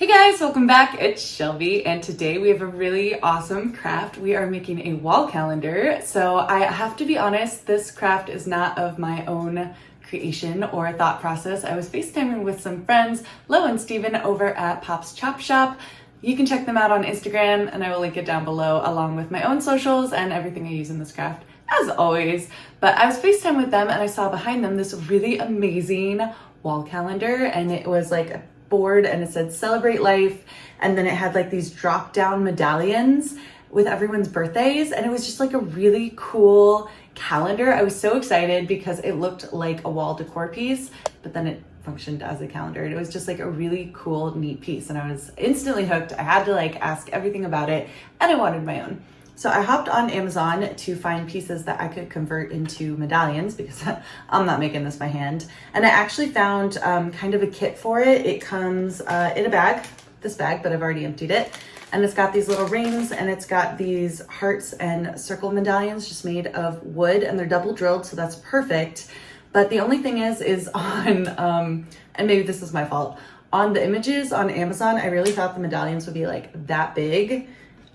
Hey guys, welcome back. It's Shelby, and today we have a really awesome craft. We are making a wall calendar. So I have to be honest, this craft is not of my own creation or thought process. I was FaceTiming with some friends, Lo and Steven, over at Pop's Chop Shop. You can check them out on Instagram, and I will link it down below along with my own socials and everything I use in this craft, as always. But I was FaceTime with them and I saw behind them this really amazing wall calendar, and it was like a board and it said celebrate life, and then it had like these drop down medallions with everyone's birthdays, and it was just like a really cool calendar. I was so excited because it looked like a wall decor piece, but then it functioned as a calendar, and it was just like a really cool, neat piece, and I was instantly hooked. I had to like ask everything about it, and I wanted my own. So I hopped on Amazon to find pieces that I could convert into medallions because I'm not making this by hand. And I actually found kind of a kit for it. It comes in a bag, this bag, but I've already emptied it. And it's got these little rings, and it's got these hearts and circle medallions just made of wood, and they're double drilled, so that's perfect. But the only thing is on, and maybe this is my fault, on the images on Amazon, I really thought the medallions would be like that big.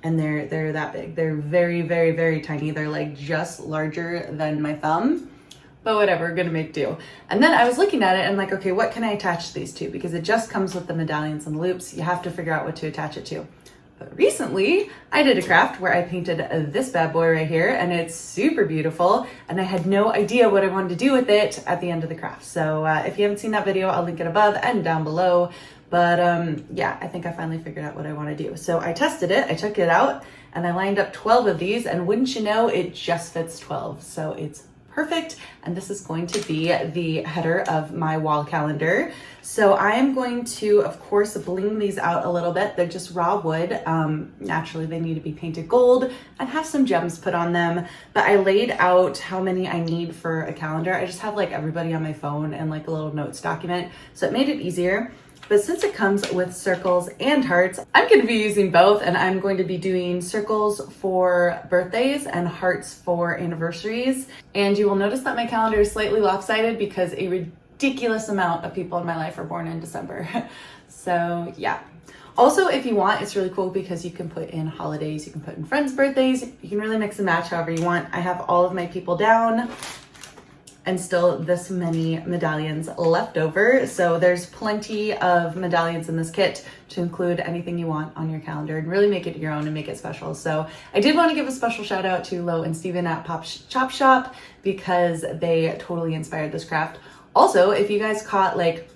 And they're that big. They're very, very, very tiny. They're like just larger than my thumb, but whatever, gonna make do. And then I was looking at it and like, okay, what can I attach these to? Because it just comes with the medallions and the loops. You have to figure out what to attach it to. But recently I did a craft where I painted this bad boy right here, and it's super beautiful. And I had no idea what I wanted to do with it at the end of the craft. So if you haven't seen that video, I'll link it above and down below. But yeah, I think I finally figured out what I want to do. So I tested it, I took it out, and I lined up 12 of these, and wouldn't you know, it just fits 12. So it's perfect. And this is going to be the header of my wall calendar. So I am going to, of course, bling these out a little bit. They're just raw wood. Naturally, they need to be painted gold and have some gems put on them. But I laid out how many I need for a calendar. I just have like everybody on my phone and like a little notes document. So it made it easier. But since it comes with circles and hearts, I'm going to be using both, and I'm going to be doing circles for birthdays and hearts for anniversaries. And you will notice that my calendar is slightly lopsided because a ridiculous amount of people in my life are born in December. So yeah. Also, if you want, it's really cool because you can put in holidays, you can put in friends' birthdays, you can really mix and match however you want. I have all of my people down, and still this many medallions left over. So there's plenty of medallions in this kit to include anything you want on your calendar and really make it your own and make it special. So I did want to give a special shout out to Lo and Steven at Pop's Chop Shop because they totally inspired this craft. Also, if you guys caught like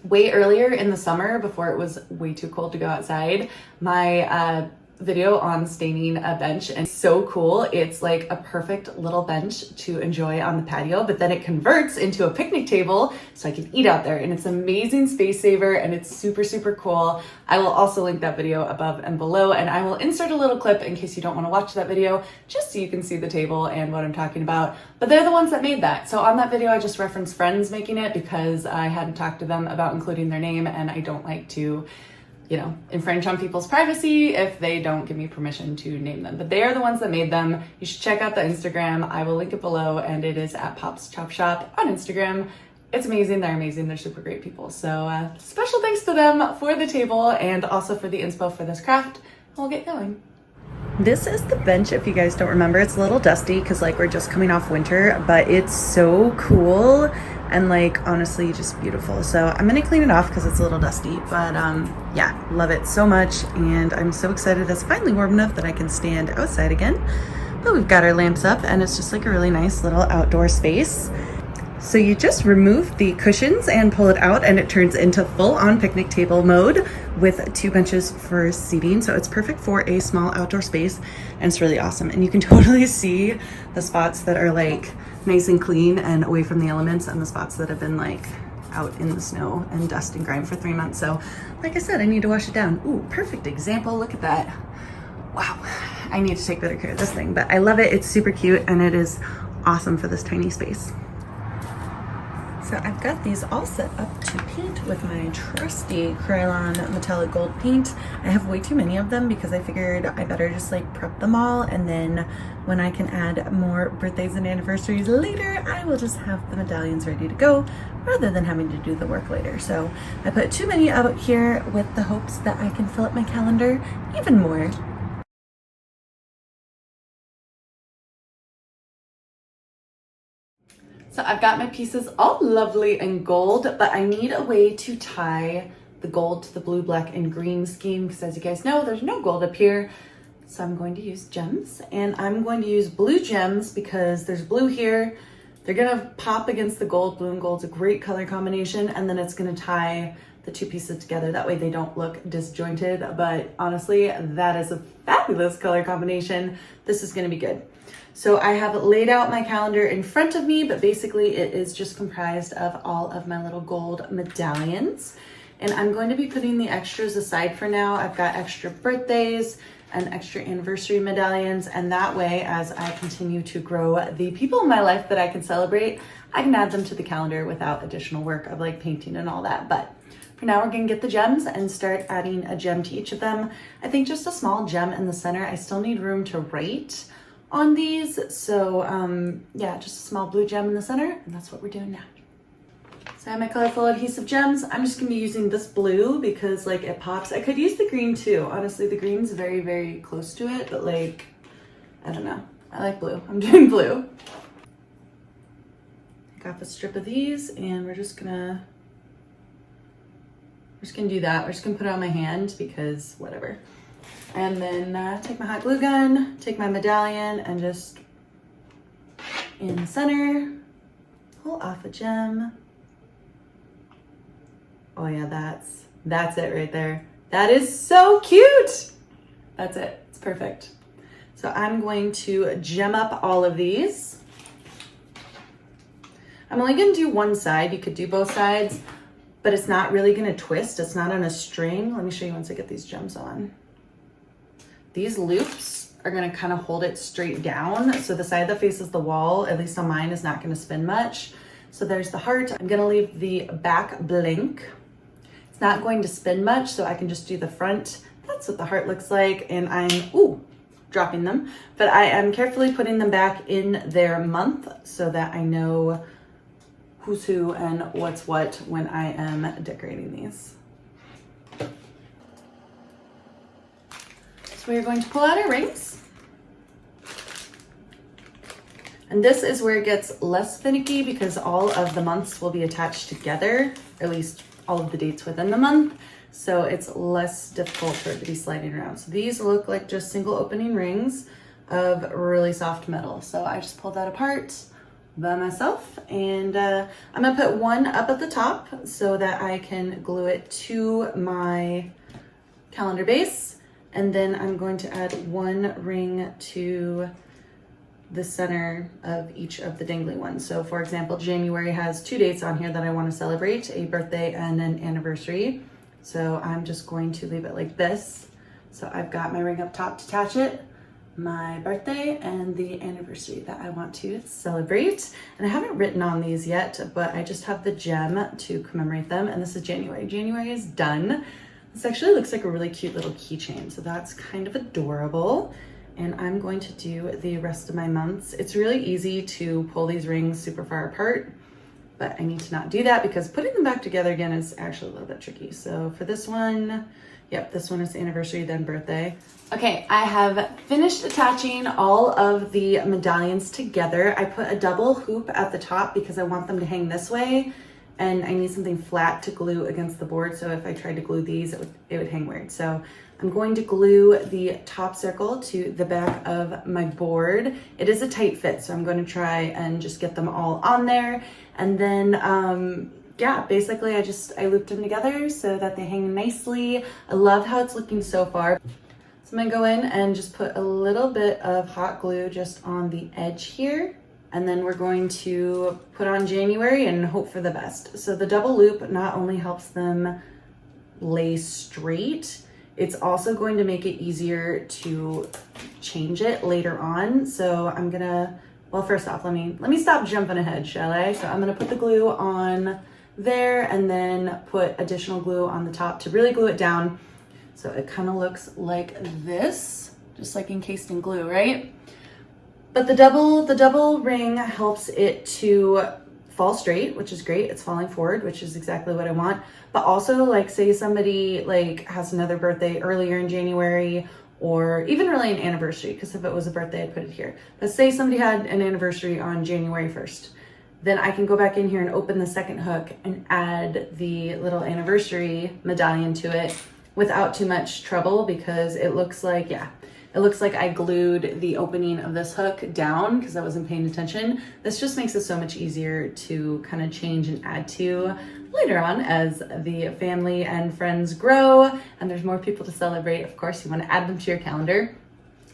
way earlier in the summer before it was way too cold to go outside, my video on staining a bench, and so cool. It's like a perfect little bench to enjoy on the patio, but then it converts into a picnic table so I can eat out there, and it's an amazing space saver, and it's super, super cool. I will also link that video above and below, and I will insert a little clip in case you don't want to watch that video, just so you can see the table and what I'm talking about. But they're the ones that made that. So on that video, I just referenced friends making it because I hadn't talked to them about including their name, and I don't like to, you know, infringe on people's privacy if they don't give me permission to name them. But they are the ones that made them. You should check out the Instagram. I will link it below, and it is at Pop's Chop Shop on Instagram. It's amazing. They're amazing. They're super great people. So special thanks to them for the table and also for the inspo for this craft. We'll get going. This is the bench, if you guys don't remember. It's a little dusty because like we're just coming off winter, but it's so cool and like honestly just beautiful. So I'm gonna clean it off because it's a little dusty, but yeah, love it so much, and I'm so excited it's finally warm enough that I can stand outside again. But we've got our lamps up, and it's just like a really nice little outdoor space. So you just remove the cushions and pull it out, and it turns into full-on picnic table mode with 2 benches for seating. So it's perfect for a small outdoor space, and it's really awesome. And you can totally see the spots that are like nice and clean and away from the elements, and the spots that have been like out in the snow and dust and grime for 3 months. So like I said, I need to wash it down. Ooh, perfect example. Look at that. Wow. I need to take better care of this thing, but I love it. It's super cute, and it is awesome for this tiny space. So So I've got these all set up to paint with my trusty Krylon metallic gold paint. I have way too many of them because I figured I better just like prep them all, and then when I can add more birthdays and anniversaries later, I will just have the medallions ready to go rather than having to do the work later. So I put too many out here with the hopes that I can fill up my calendar even more. So I've got my pieces all lovely and gold, but I need a way to tie the gold to the blue, black, and green scheme because as you guys know, there's no gold up here. So I'm going to use gems, and I'm going to use blue gems because there's blue here. They're gonna pop against the gold. Blue and gold's a great color combination, and then it's gonna tie the two pieces together. That way they don't look disjointed, but honestly, that is a fabulous color combination. This is gonna be good. So I have laid out my calendar in front of me, but basically it is just comprised of all of my little gold medallions. And I'm going to be putting the extras aside for now. I've got extra birthdays and extra anniversary medallions, and that way, as I continue to grow the people in my life that I can celebrate, I can add them to the calendar without additional work of like painting and all that. But for now, we're gonna get the gems and start adding a gem to each of them. I think just a small gem in the center. I still need room to write on these, so yeah, just a small blue gem in the center, and that's what we're doing now. So I have my colorful adhesive gems. I'm just gonna be using this blue because like it pops. I could use the green too. Honestly, the green's very, very close to it, but like, I don't know. I like blue. I'm doing blue. Take off a strip of these, and we're just gonna do that. We're just gonna put it on my hand because whatever. And then take my hot glue gun, take my medallion, and just in the center, pull off a gem. Oh yeah, that's it right there. That is so cute. That's it, it's perfect. So I'm going to gem up all of these. I'm only gonna do one side. You could do both sides, but it's not really gonna twist. It's not on a string. Let me show you once I get these gems on. These loops are gonna kind of hold it straight down. So the side that faces the wall, at least on mine, is not gonna spin much. So there's the heart. I'm gonna leave the back blank. It's not going to spin much, so I can just do the front. That's what the heart looks like. And I'm, dropping them. But I am carefully putting them back in their month so that I know who's who and what's what when I am decorating these. So we're going to pull out our rings. And this is where it gets less finicky because all of the months will be attached together, or at least all of the dates within the month. So it's less difficult for it to be sliding around. So these look like just single opening rings of really soft metal. So I just pulled that apart by myself, and I'm gonna put one up at the top so that I can glue it to my calendar base. And then I'm going to add one ring to the center of each of the dangly ones. So for example, January has two dates on here that I want to celebrate, a birthday and an anniversary. So I'm just going to leave it like this. So I've got my ring up top to attach it, my birthday, and the anniversary that I want to celebrate. And I haven't written on these yet, but I just have the gem to commemorate them. And this is January. January is done. This actually looks like a really cute little keychain, so that's kind of adorable. And I'm going to do the rest of my months. It's really easy to pull these rings super far apart, but I need to not do that because putting them back together again is actually a little bit tricky. So for this one, yep, this one is anniversary, then birthday. Okay, I have finished attaching all of the medallions together. I put a double hoop at the top because I want them to hang this way, and I need something flat to glue against the board. So if I tried to glue these, it would hang weird. So I'm going to glue the top circle to the back of my board. It is a tight fit, so I'm going to try and just get them all on there. And then, yeah, basically I looped them together so that they hang nicely. I love how it's looking so far. So I'm gonna go in and just put a little bit of hot glue just on the edge here. And then we're going to put on January and hope for the best. So the double loop not only helps them lay straight, it's also going to make it easier to change it later on. So I'm gonna Well, first off, let me stop jumping ahead, shall I? So I'm gonna put the glue on there and then put additional glue on the top to really glue it down. So it kind of looks like this, just like encased in glue, right? But the double ring helps it to fall straight, which is great. It's falling forward, which is exactly what I want. But also, like, say somebody like has another birthday earlier in January, or even really an anniversary, because if it was a birthday, I'd put it here. But say somebody had an anniversary on January 1st, then I can go back in here and open the second hook and add the little anniversary medallion to it without too much trouble, because it looks like, yeah, it looks like I glued the opening of this hook down because I wasn't paying attention. This just makes it so much easier to kind of change and add to later on as the family and friends grow and there's more people to celebrate. Of course, you want to add them to your calendar.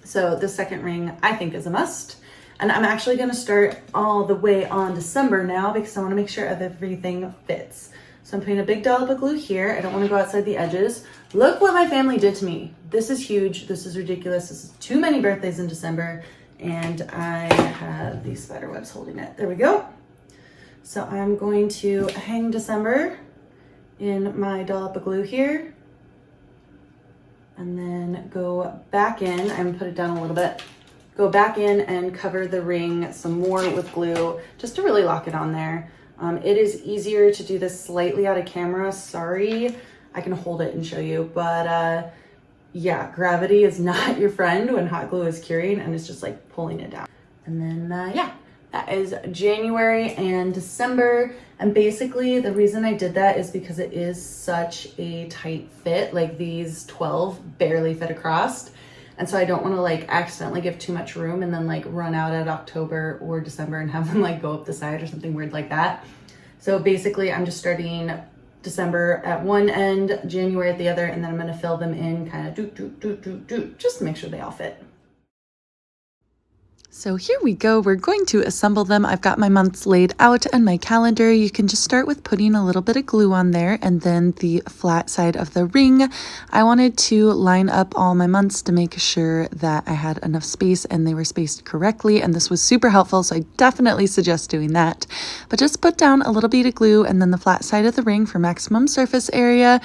So the second ring I think is a must. And I'm actually going to start all the way on December now because I want to make sure everything fits. So I'm putting a big dollop of glue here. I don't want to go outside the edges. Look what my family did to me. This is huge. This is ridiculous. This is too many birthdays in December. And I have these spider webs holding it. There we go. So I'm going to hang December in my dollop of glue here. And then go back in. I'm going to put it down a little bit. Go back in and cover the ring some more with glue just to really lock it on there. It is easier to do this slightly out of camera. Sorry, I can hold it and show you, but yeah, gravity is not your friend when hot glue is curing and it's just like pulling it down. And then yeah, that is January and December. And basically the reason I did that is because it is such a tight fit. Like these 12 barely fit across. And so I don't want to like accidentally give too much room and then like run out at October or December and have them like go up the side or something weird like that. So basically I'm just starting December at one end, January at the other, and then I'm going to fill them in kind of just to make sure they all fit. So here we go. We're going to assemble them. I've got my months laid out and my calendar. You can just start with putting a little bit of glue on there and then the flat side of the ring. I wanted to line up all my months to make sure that I had enough space and they were spaced correctly. And this was super helpful. So I definitely suggest doing that. But just put down a little bit of glue and then the flat side of the ring for maximum surface area.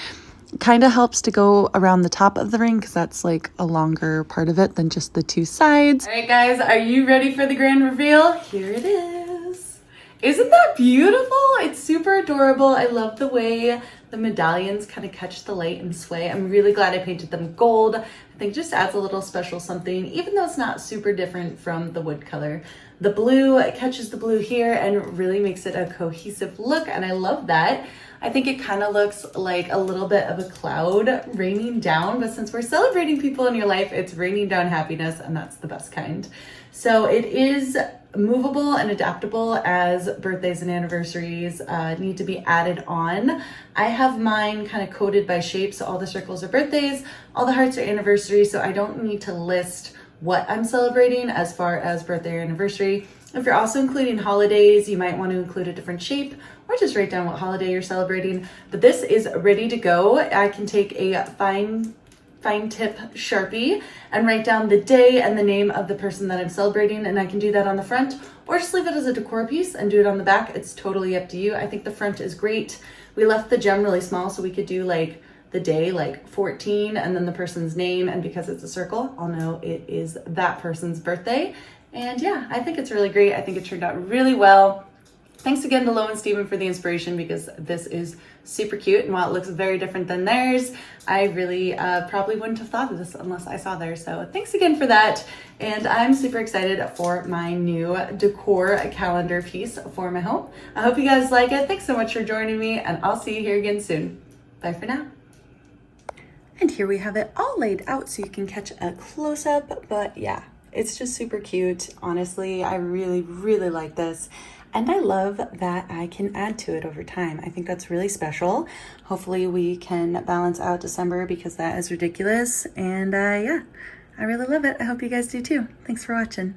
Kind of helps to go around the top of the ring because that's like a longer part of it than just the two sides. All right, guys, are you ready for the grand reveal? Here it is. Isn't that beautiful? It's super adorable. I love the way the medallions kind of catch the light and sway. I'm really glad I painted them gold. I think it just adds a little special something, even though it's not super different from the wood color. The blue catches the blue here and really makes it a cohesive look, and I love that. I think it kind of looks like a little bit of a cloud raining down, but since we're celebrating people in your life, it's raining down happiness, and that's the best kind. So it is movable and adaptable as birthdays and anniversaries need to be added on. I have mine kind of coded by shape, so all the circles are birthdays, all the hearts are anniversaries, so I don't need to list what I'm celebrating as far as birthday or anniversary. If you're also including holidays, you might want to include a different shape or just write down what holiday you're celebrating. But this is ready to go. I can take a fine tip Sharpie and write down the day and the name of the person that I'm celebrating, and I can do that on the front or just leave it as a decor piece and do it on the back. It's totally up to you. I think the front is great. We left the gem really small so we could do like the day, like 14, and then the person's name, and because it's a circle, I'll know it is that person's birthday. And yeah, I think it's really great. I think it turned out really well. Thanks again to Lo and Steven for the inspiration, because this is super cute, and while it looks very different than theirs, I really probably wouldn't have thought of this unless I saw theirs. So thanks again for that, and I'm super excited for my new decor calendar piece for my home. I hope you guys like it. Thanks so much for joining me, and I'll see you here again soon. Bye for now. And here we have it all laid out so you can catch a close-up, but yeah, it's just super cute. Honestly, I really, really like this. And I love that I can add to it over time. I think that's really special. Hopefully we can balance out December because that is ridiculous. And yeah, I really love it. I hope you guys do too. Thanks for watching.